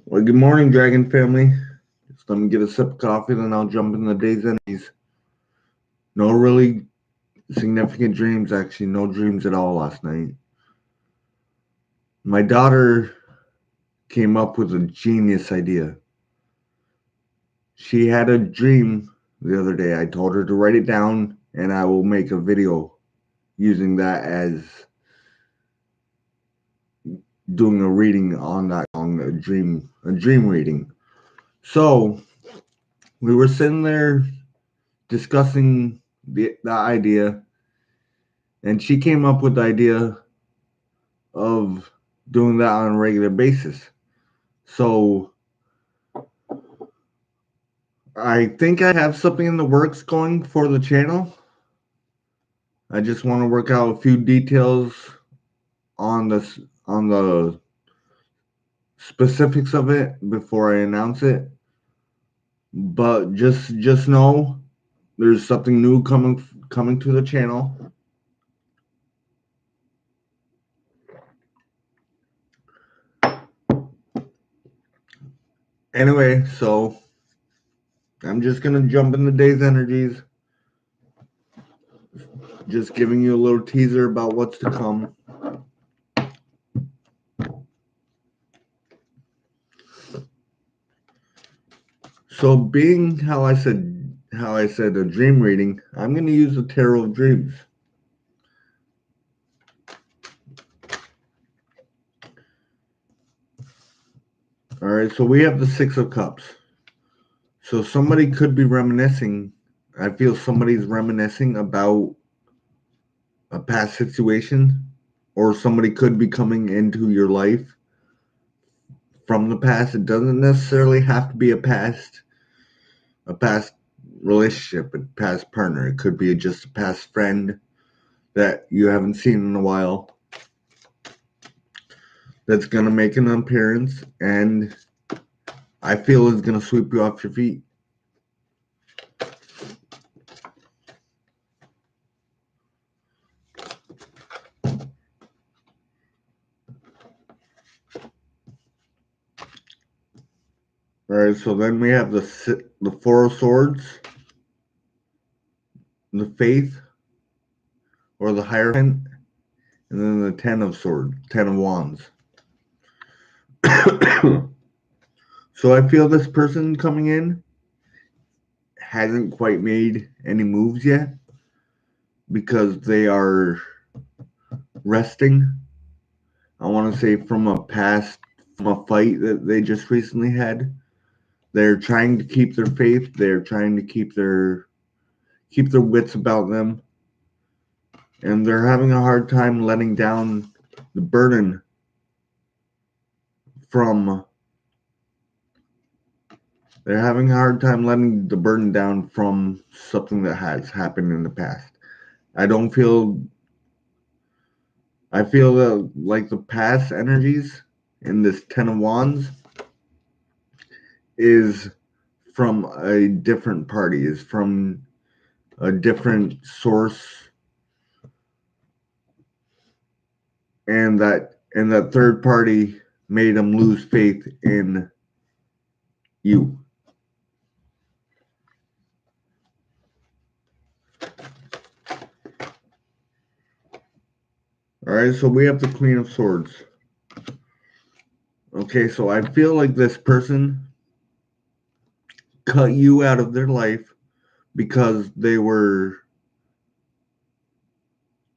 Well, good morning, Dragon family. Just let me get a sip of coffee, then I'll jump in the day's energies. No really significant dreams, actually, no dreams at all last night. My daughter came up with a genius idea. She had a dream the other day. I told her to write it down, and I will make a video using that as doing a reading on that song, a dream reading. So we were sitting there discussing the idea, and she came up with the idea of doing that on a regular basis. So I think I have something in the works going for the channel. I just want to work out a few details on the specifics of it before I announce it. But just know there's something new coming to the channel. Anyway, so I'm just gonna jump in the day's energies. Just giving you a little teaser about what's to come. So, being how I said a dream reading, I'm going to use the Tarot of Dreams. All right, so we have the Six of Cups. So somebody could be reminiscing. I feel somebody's reminiscing about a past situation, or somebody could be coming into your life from the past. It doesn't necessarily have to be a past relationship, a past partner. It could be just a past friend that you haven't seen in a while that's going to make an appearance, and I feel is going to sweep you off your feet. All right, so then we have the Four of Swords, the Faith, or the Hierophant, and then the Ten of Wands. So I feel this person coming in hasn't quite made any moves yet because they are resting. I want to say from a fight that they just recently had. They're trying to keep their faith. They're trying to keep their wits about them, and they're having a hard time letting down the burden from. They're having a hard time letting the burden down from something that has happened in the past. I feel that like the past energies in this Ten of Wands is from a different party, is from a different source, and that third party made them lose faith in you. All right, so we have the Queen of Swords. Okay, so I feel like this person cut you out of their life because they were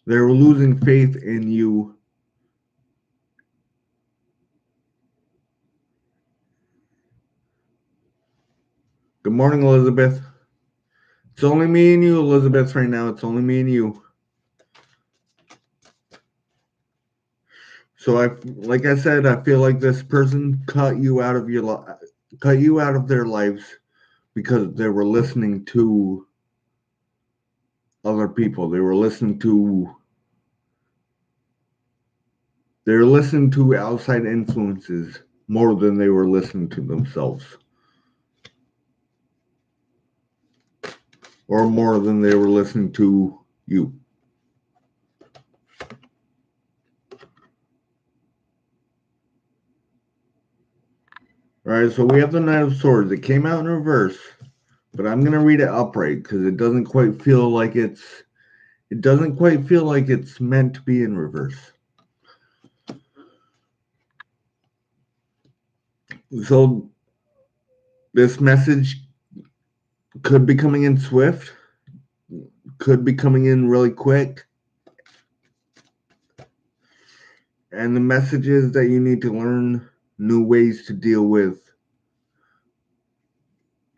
losing faith in you. Good morning, Elizabeth. It's only me and you, Elizabeth, right now. It's only me and you. So like I said, I feel like this person cut you out of their lives because they were listening to other people. They were listening to outside influences more than they were listening to themselves, or more than they were listening to you. Alright, so we have the Knight of Swords. It came out in reverse, but I'm gonna read it upright because it doesn't quite feel like it's meant to be in reverse. So this message could be coming in swift, could be coming in really quick. And the message is that you need to learn new ways to deal with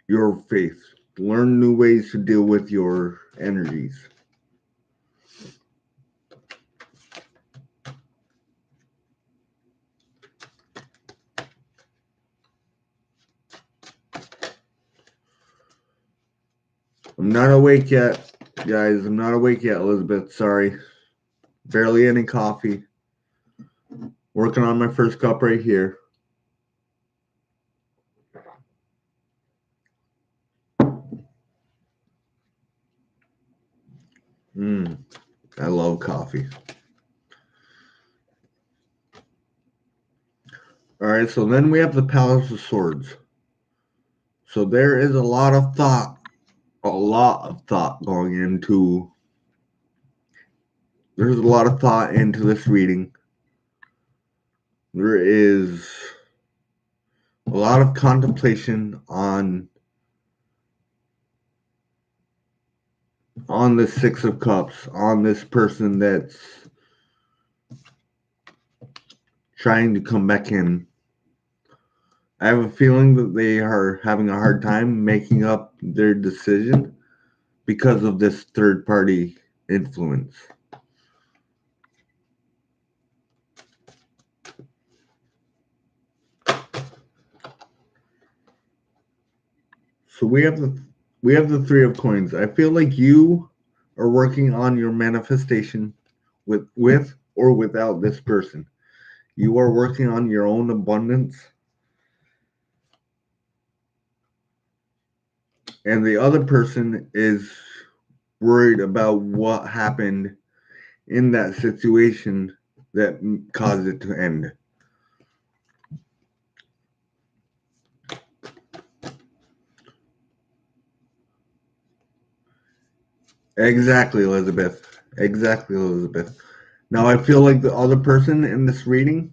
your faith. Learn new ways to deal with your energies. I'm not awake yet, guys. I'm not awake yet, Elizabeth. Sorry. Barely any coffee. Working on my first cup right here. I love coffee. Alright, so then we have the Palace of Swords. So there is a lot of thought going into. There's a lot of thought into this reading. There is a lot of contemplation on the Six of Cups, on this person that's trying to come back in. I have a feeling that they are having a hard time making up their decision because of this third party influence. So we have the Three of Coins. I feel like you are working on your manifestation with or without this person. You are working on your own abundance. And the other person is worried about what happened in that situation that caused it to end. Exactly, Elizabeth. Exactly, Elizabeth. Now I feel like the other person in this reading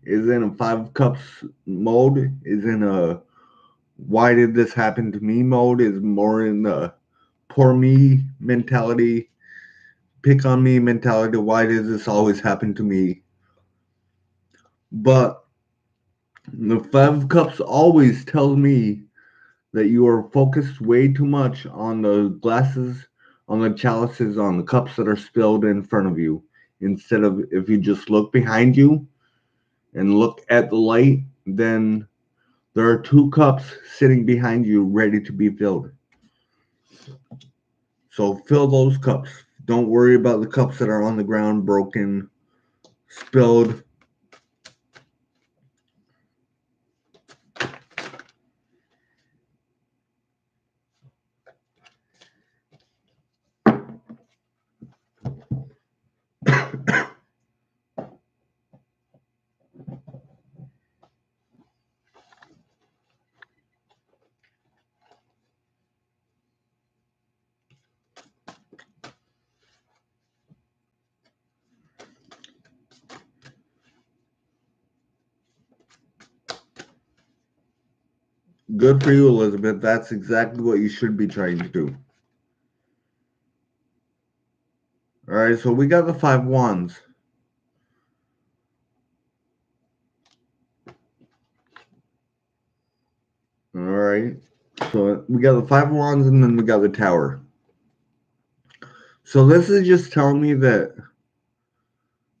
is in a Five of Cups mode, is in a why did this happen to me mode, is more in the poor me mentality, pick on me mentality, why does this always happen to me? But the Five of Cups always tells me that you are focused way too much on the glasses, on the chalices, on the cups that are spilled in front of you. Instead of if you just look behind you and look at the light, then there are two cups sitting behind you ready to be filled. So fill those cups. Don't worry about the cups that are on the ground, broken, spilled. Good for you, Elizabeth. That's exactly what you should be trying to do. All right, so we got the Five Wands. All right, so we got the Five Wands and then we got the Tower. So this is just telling me that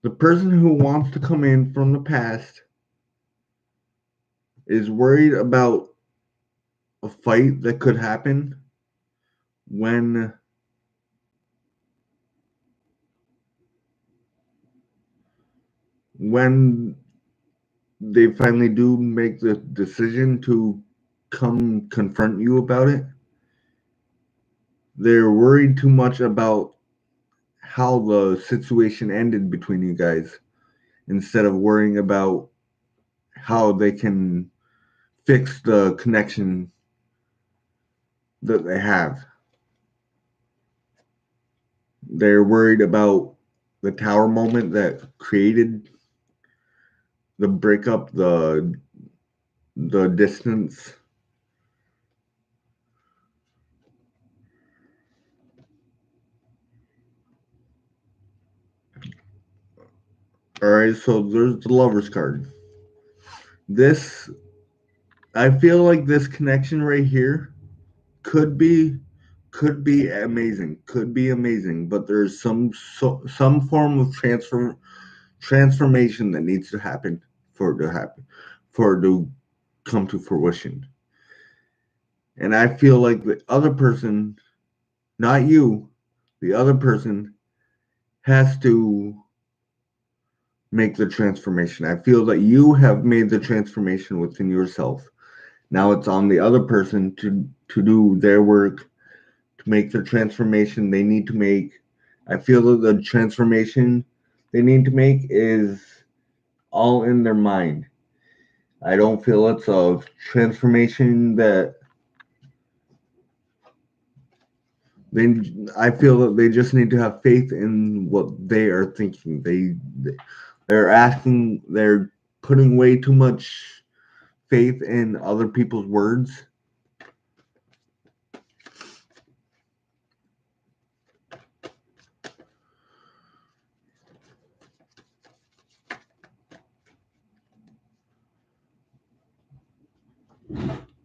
the person who wants to come in from the past is worried about a fight that could happen when they finally do make the decision to come confront you about it. They're worried too much about how the situation ended between you guys instead of worrying about how they can fix the connection that they have. They're worried about the tower moment that created the breakup, the distance. All right, so there's the Lover's card. This, I feel like this connection right here could be amazing, but there's some form of transformation that needs to happen for it to come to fruition. And I feel like the other person, not you, the other person has to make the transformation. I feel that you have made the transformation within yourself. Now it's on the other person to do their work, to make the transformation they need to make. I feel that the transformation they need to make is all in their mind. I don't feel it's a transformation that they. I feel that they just need to have faith in what they are thinking. They're putting way too much faith in other people's words.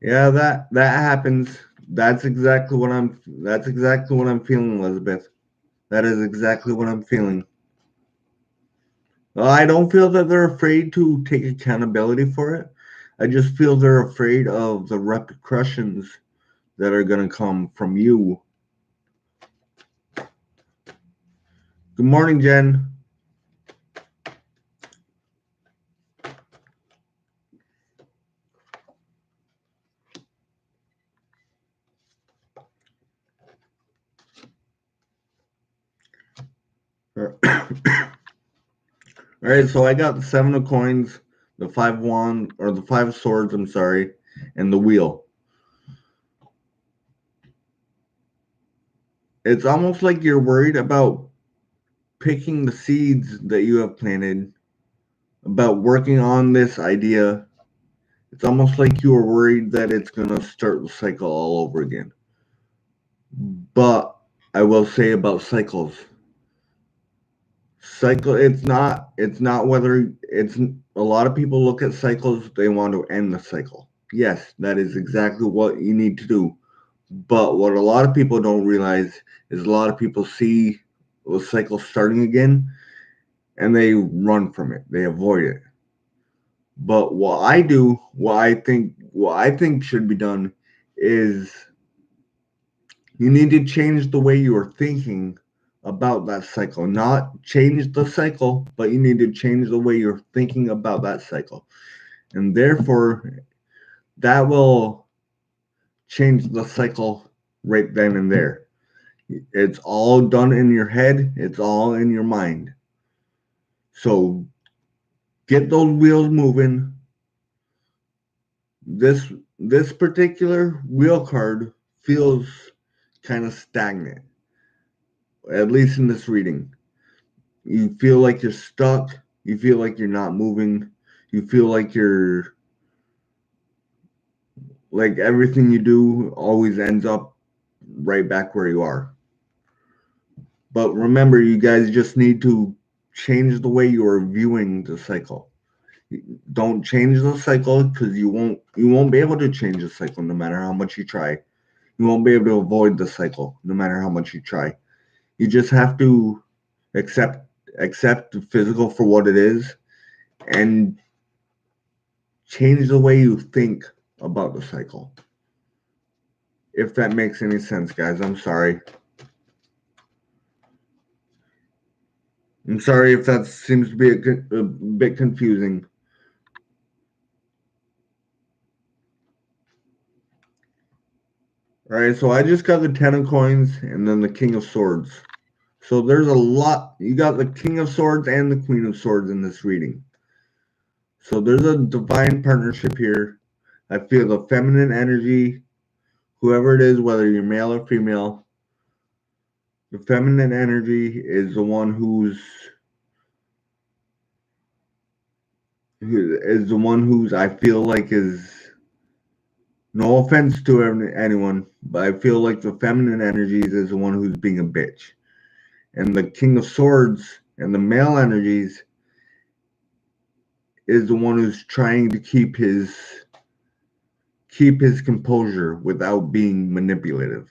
Yeah, that happens. That's exactly what I'm feeling, Elizabeth. That is exactly what I'm feeling. I don't feel that they're afraid to take accountability for it. I just feel they're afraid of the repercussions that are going to come from you. Good morning, Jen. All right, so I got the 7 of coins, the 5 of or the 5 of swords, I'm sorry, and the wheel. It's almost like you're worried about picking the seeds that you have planted, about working on this idea. It's almost like you are worried that it's going to start the cycle all over again. But I will say about cycles, it's not whether it's a lot of people look at cycles, they want to end the cycle. Yes, that is exactly what you need to do. But what a lot of people don't realize is a lot of people see the cycle starting again and they run from it. They avoid it. But what I think should be done is you need to change the way you are thinking about that cycle. Not change the cycle, but you need to change the way you're thinking about that cycle. And therefore, that will change the cycle right then and there. It's all done in your head, it's all in your mind. So get those wheels moving. This particular wheel card feels kind of stagnant, at least in this reading. You feel like you're stuck. You feel like you're not moving. You feel like everything you do always ends up right back where you are. But remember, you guys just need to change the way you are viewing the cycle. Don't change the cycle because you won't be able to change the cycle no matter how much you try. You won't be able to avoid the cycle no matter how much you try. You just have to accept the physical for what it is and change the way you think about the cycle. If that makes any sense, guys, I'm sorry. I'm sorry if that seems to be a bit confusing. All right, so I just got the 10 of coins and then the king of swords. So there's a lot. You got the king of swords and the queen of swords in this reading. So there's a divine partnership here. I feel the feminine energy, whoever it is, whether you're male or female, the feminine energy is the one who's I feel like is, no offense to anyone, but I feel like the feminine energies is the one who's being a bitch. And the King of Swords and the male energies is the one who's trying to keep his composure without being manipulative.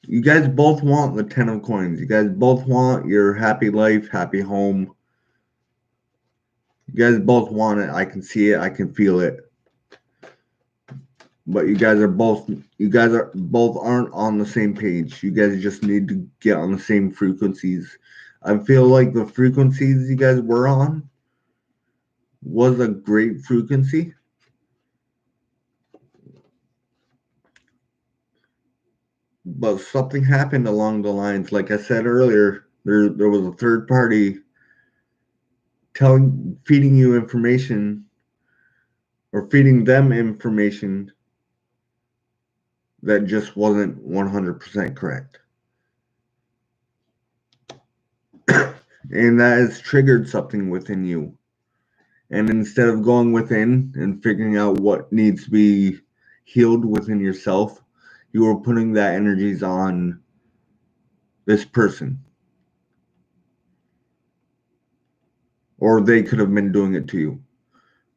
You guys both want the 10 of coins. You guys both want your happy life, happy home. You guys both want it. I can see it. I can feel it. But you guys both aren't on the same page. You guys just need to get on the same frequencies. I feel like the frequencies you guys were on was a great frequency. But something happened along the lines. Like I said earlier, there was a third party feeding you information, or feeding them information that just wasn't 100% correct. And that has triggered something within you. And instead of going within and figuring out what needs to be healed within yourself, you are putting that energies on this person. Or they could have been doing it to you.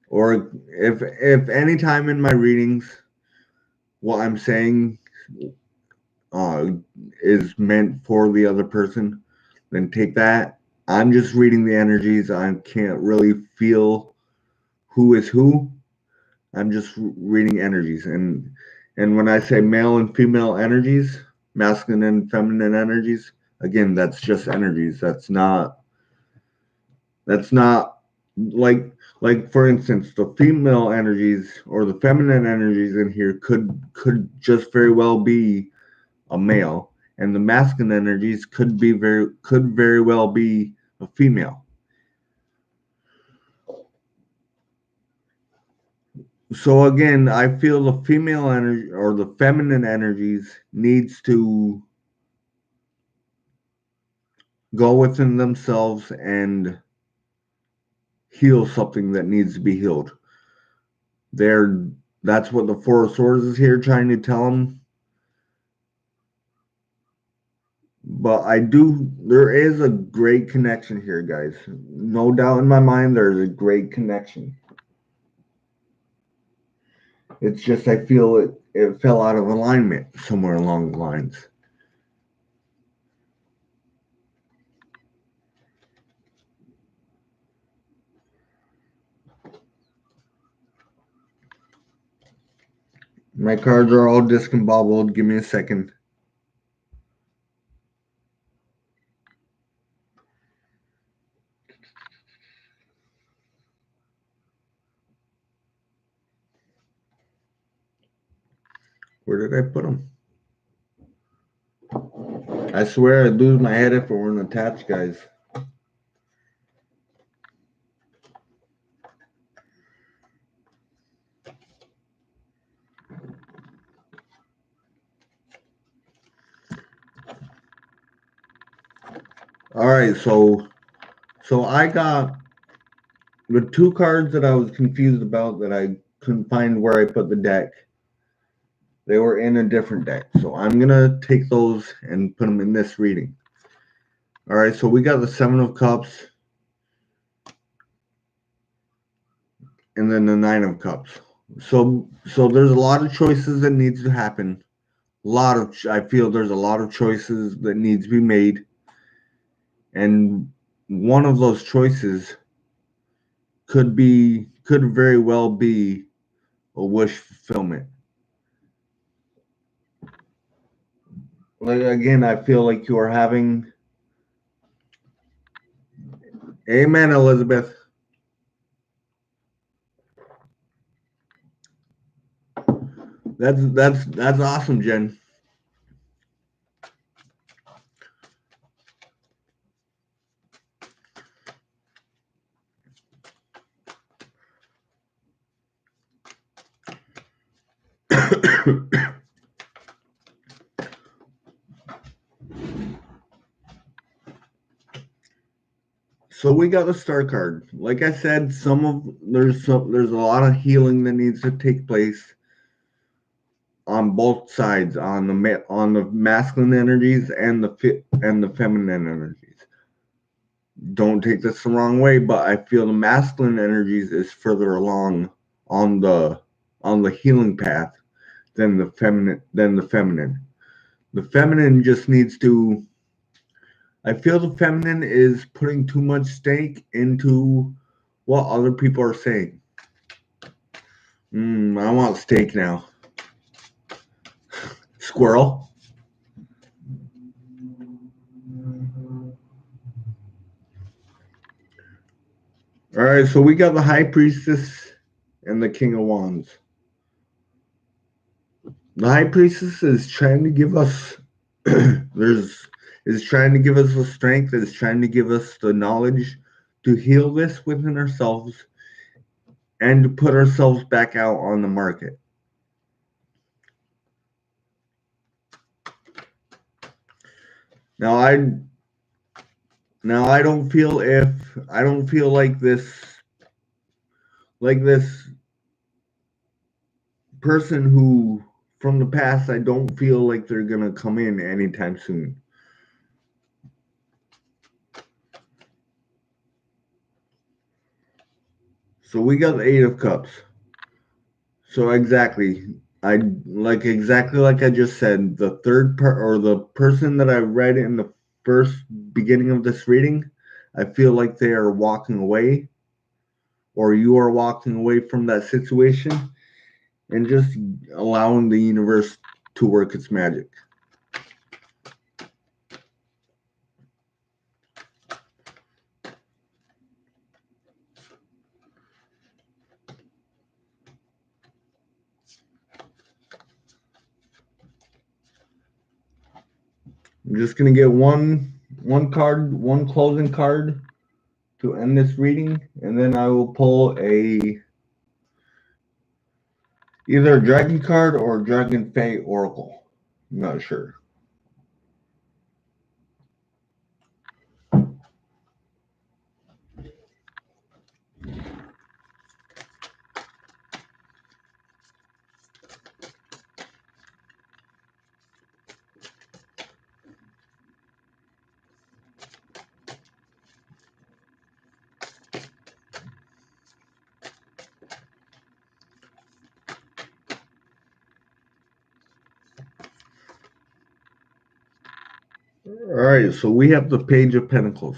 Or if any time in my readings what I'm saying is meant for the other person, then take that. I'm just reading the energies. I can't really feel who is who. I'm just reading energies. And when I say male and female energies, masculine and feminine energies, again, that's just energies. That's not like for instance, the female energies or the feminine energies in here could just very well be a male, and the masculine energies could very well be a female. So again, I feel the female energy or the feminine energies needs to go within themselves and heal something that needs to be healed. That's what the Four of Swords is here trying to tell them. But there is a great connection here, guys. No doubt in my mind, there's a great connection. It's just I feel it fell out of alignment somewhere along the lines. My cards are all discombobbled. Give me a second. Where did I put them? I swear I'd lose my head if it weren't attached, guys. All right, so I got the two cards that I was confused about that I couldn't find where I put the deck. They were in a different deck, so I'm gonna take those and put them in this reading. All right, so we got the Seven of Cups, and then the Nine of Cups. So there's a lot of choices that needs to happen. I feel there's a lot of choices that needs to be made, and one of those choices could very well be a wish fulfillment. Like again, I feel like you are having. Amen, Elizabeth. That's awesome, Jen. So we got a star card. Like I said, there's a lot of healing that needs to take place on both sides, on the masculine energies and the feminine energies. Don't take this the wrong way, but I feel the masculine energies is further along on the healing path than the feminine. The feminine just needs to. I feel the feminine is putting too much stake into what other people are saying. I want steak now. Squirrel. All right, so we got the High Priestess and the King of Wands. The High Priestess is trying to give us is trying to give us the strength, is trying to give us the knowledge to heal this within ourselves and to put ourselves back out on the market. Now I don't feel like this person who from the past, I don't feel like they're gonna come in anytime soon. So we got the Eight of Cups. So exactly like I just said, the the person that I read in the first beginning of this reading, I feel like they are walking away, or you are walking away from that situation and just allowing the universe to work its magic. I'm just gonna get one closing card to end this reading, and then I will pull either a dragon card or a dragon fey oracle. I'm not sure. All right, so we have the Page of Pentacles,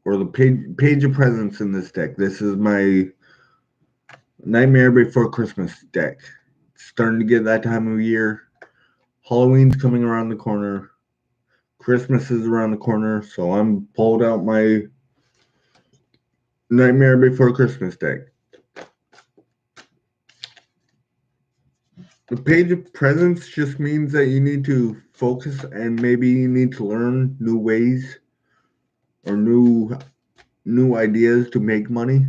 or the Page of Presents in this deck. This is my Nightmare Before Christmas deck. It's starting to get that time of year. Halloween's coming around the corner. Christmas is around the corner, so I'm pulled out my Nightmare Before Christmas deck. The Page of Presents just means that you need to focus and maybe you need to learn new ways or new ideas to make money.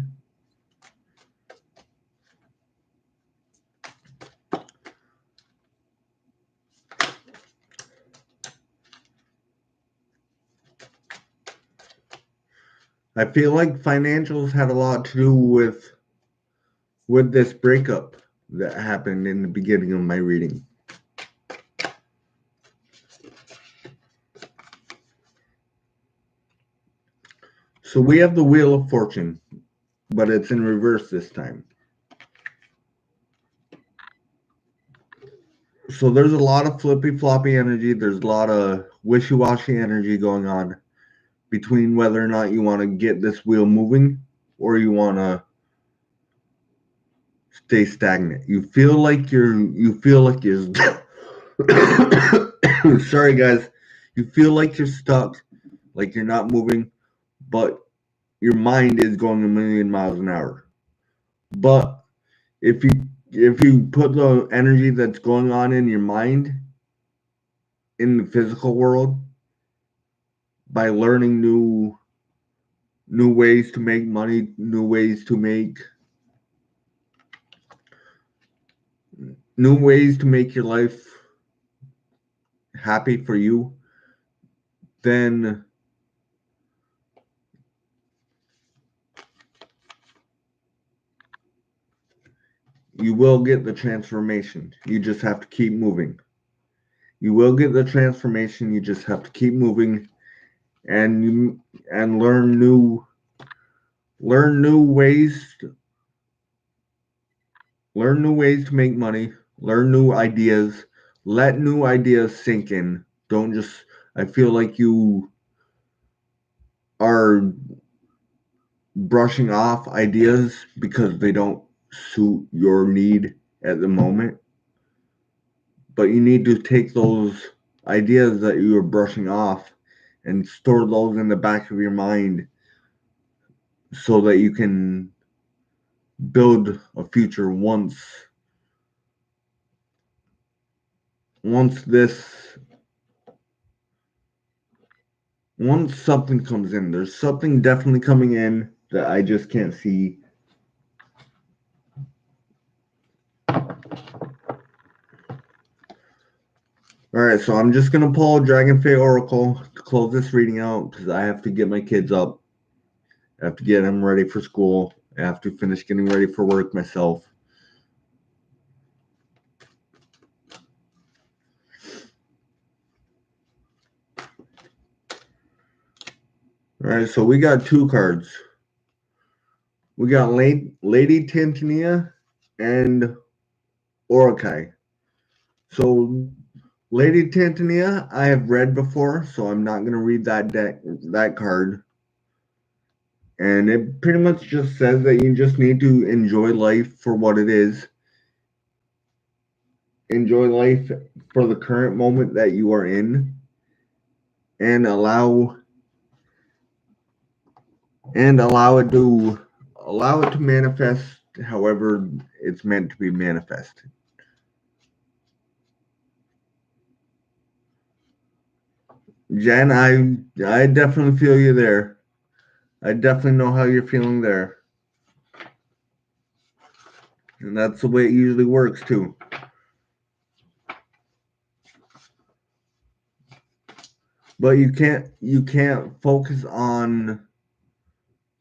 I feel like financials had a lot to do with this breakup that happened in the beginning of my reading. So we have the Wheel of Fortune, but it's in reverse this time. So there's a lot of flippy-floppy energy. There's a lot of wishy-washy energy going on between whether or not you want to get this wheel moving or you want to stay stagnant. You feel like you're sorry guys. You feel like you're stuck, like you're not moving, but your mind is going a million miles an hour. But if you put the energy that's going on in your mind in the physical world by learning new ways to make money, new ways to make new ways to make your life happy for you, then you will get the transformation. You just have to keep moving. You will get the transformation. You just have to keep moving and learn new ways learn new ways to make money, learn new ideas, let new ideas sink in. Don't just I feel like you are brushing off ideas because they don't suit your need at the moment. But you need to take those ideas that you are brushing off and store those in the back of your mind so that you can build a future once this once something comes in. There's something definitely coming in that I just can't see. Alright, so I'm just gonna pull Dragon Fate Oracle to close this reading out because I have to get my kids up. I have to get them ready for school. I have to finish getting ready for work myself. Alright, so we got two cards. We got Lady Tanzania and Orakai. So Lady Tanzania, I have read before, so I'm not gonna read that card. And it pretty much just says that you just need to enjoy life for what it is. Enjoy life for the current moment that you are in, and allow it to manifest however it's meant to be manifested. Jen, I definitely feel you there. I definitely know how you're feeling there. And that's the way it usually works too. But you can't focus on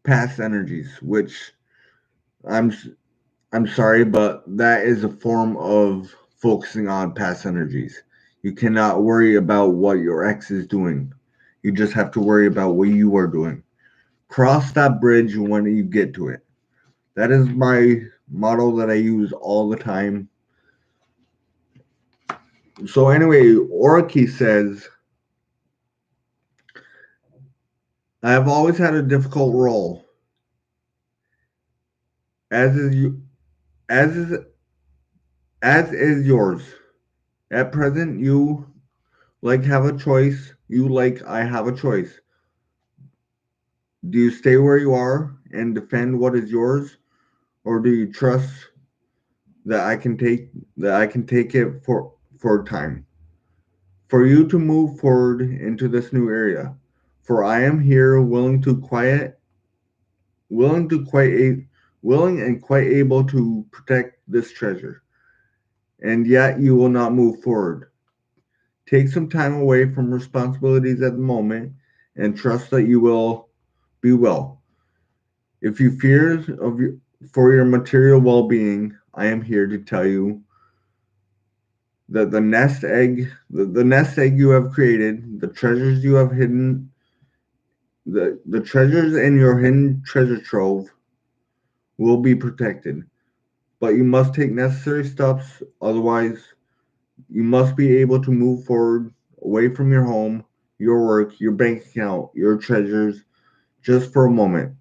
past energies, which I'm I'm sorry, but that is a form of focusing on past energies. You cannot worry about what your ex is doing. You just have to worry about what you are doing. Cross that bridge when you get to it. That is my motto that I use all the time. So anyway, Oraki says, I have always had a difficult role. As is you as is yours. At present you like have a choice. You like I have a choice. Do you stay where you are and defend what is yours, or do you trust that I can take it for time? For you to move forward into this new area. For I am here willing to quite willing and quite able to protect this treasure. And yet you will not move forward. Take some time away from responsibilities at the moment and trust that you will be well. If you fear for your material well-being, I am here to tell you that the nest egg you have created, the treasures you have hidden, the treasures in your hidden treasure trove will be protected. But you must take necessary steps, otherwise you must be able to move forward away from your home, your work, your bank account, your treasures, just for a moment.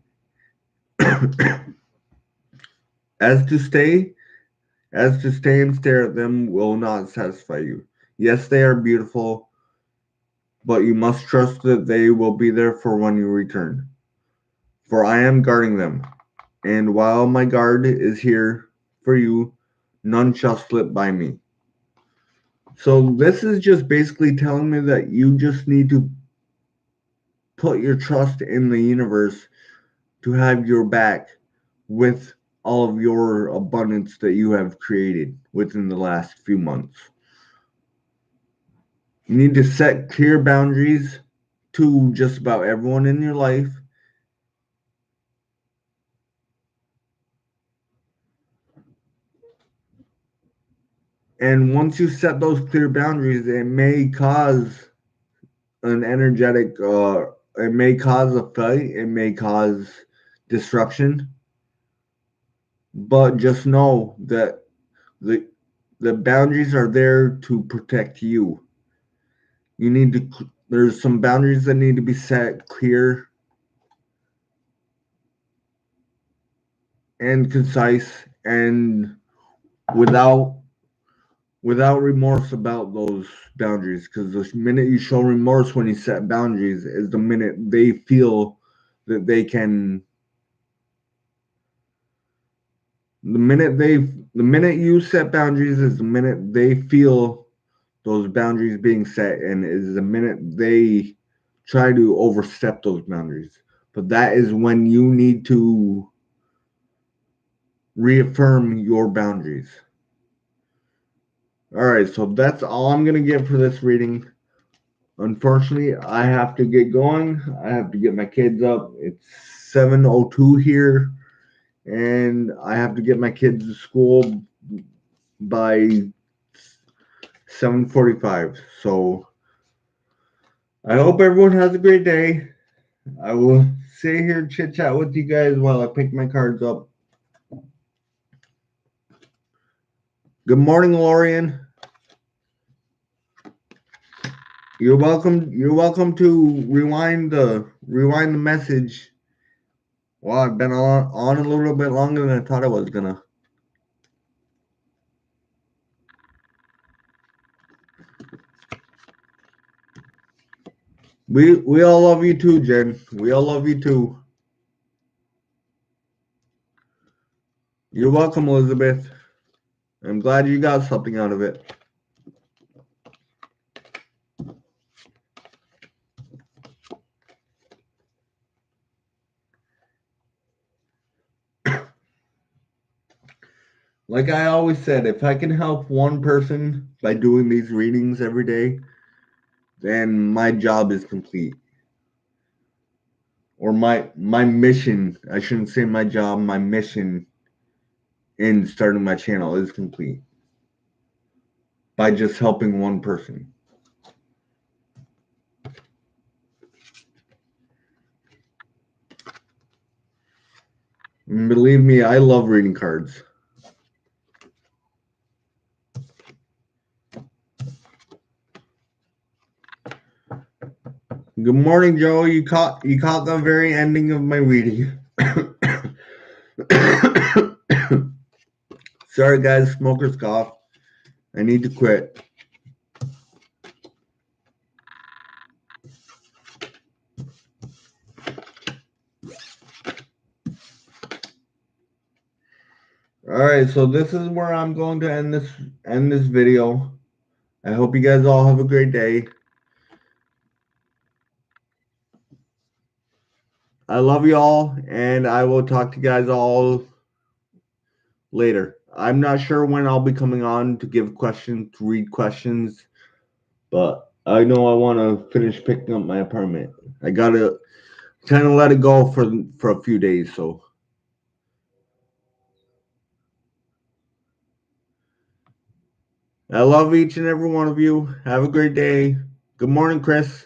As to stay, as to stay and stare at them will not satisfy you. Yes, they are beautiful, but you must trust that they will be there for when you return. For I am guarding them, and while my guard is here for you, none shall slip by me. So this is just basically telling me that you just need to put your trust in the universe to have your back with all of your abundance that you have created within the last few months. You need to set clear boundaries to just about everyone in your life. And once you set those clear boundaries, it may cause an energetic, it may cause a fight, it may cause disruption. But just know that the the boundaries are there to protect you. You need to, there's some boundaries that need to be set clear and concise and without remorse about those boundaries, because the minute you show remorse when you set boundaries is the minute they feel that they can, the minute you set boundaries is the minute they feel those boundaries being set, and is the minute they try to overstep those boundaries. But that is when you need to reaffirm your boundaries. All right, so that's all I'm going to get for this reading. Unfortunately, I have to get going. I have to get my kids up. It's 7:02 here, and I have to get my kids to school by 7:45. So I hope everyone has a great day. I will sit here and chit chat with you guys while I pick my cards up. Good morning, Lorian. You're welcome. You're welcome to rewind the message. Well, I've been on a little bit longer than I thought I was gonna. We all love you too, Jen. We all love you too. You're welcome, Elizabeth. I'm glad you got something out of it. Like I always said, if I can help one person by doing these readings every day, then my job is complete. Or my mission, I shouldn't say my job, my mission in starting my channel is complete by just helping one person. And believe me, I love reading cards. Good morning, Joe. You caught the very ending of my reading. Sorry, guys. Smoker's cough. I need to quit. All right, so this is where I'm going to end this video. I hope you guys all have a great day. I love you all, and I will talk to you guys all later. I'm not sure when I'll be coming on to read questions, but I know I want to finish picking up my apartment. I gotta kind of let it go for a few days, so. I love each and every one of you. Have a great day. Good morning, Chris.